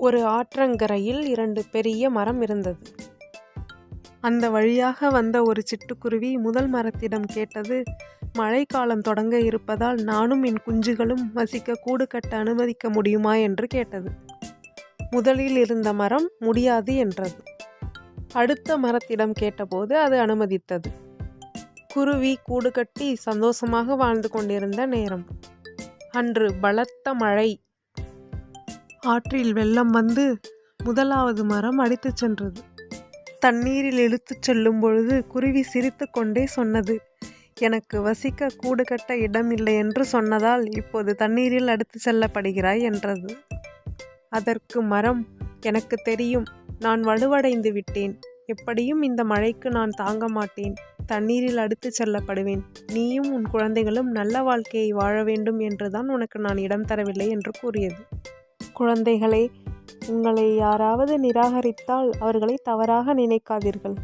ஒரு ஆற்றங்கரையில் 2 பெரிய மரம் இருந்தது. அந்த வழியாக வந்த ஒரு சிட்டுக்குருவி முதல் மரத்திடம் கேட்டது, மழைக்காலம் தொடங்க இருப்பதால் நானும் என் குஞ்சுகளும் வசிக்க கூடு கட்ட அனுமதிக்க முடியுமா என்று கேட்டது. முதலில் இருந்த மரம் முடியாது என்றது. அடுத்த மரத்திடம் கேட்டபோது அது அனுமதித்தது. குருவி கூடு கட்டி சந்தோஷமாக வாழ்ந்து கொண்டிருந்த நேரம். அன்று பலத்த மழை. ஆற்றில் வெள்ளம் வந்து முதலாவது மரம் அடித்துச் சென்றது. தண்ணீரில் இழுத்துச் செல்லும் பொழுது குருவி சிரித்து கொண்டே சொன்னது, எனக்கு வசிக்க கூடு கட்ட இடம் இல்லை என்று சொன்னதால் இப்போது தண்ணீரில் அடித்துச் செல்லப்படுகிறாய் என்றது. அதற்கு மரம், எனக்கு தெரியும், நான் வலுவடைந்து விட்டேன். எப்படியும் இந்த மழைக்கு நான் தாங்க மாட்டேன். தண்ணீரில் அடித்துச் செல்லப்படுவேன். நீயும் உன் குழந்தைகளும் நல்ல வாழ்க்கையை வாழ வேண்டும் என்றுதான் உனக்கு நான் இடம் தரவில்லை என்று கூறியது. குழந்தைகளே, உங்களை யாராவது நிராகரித்தால் அவர்களை தவறாக நினைக்காதீர்கள்.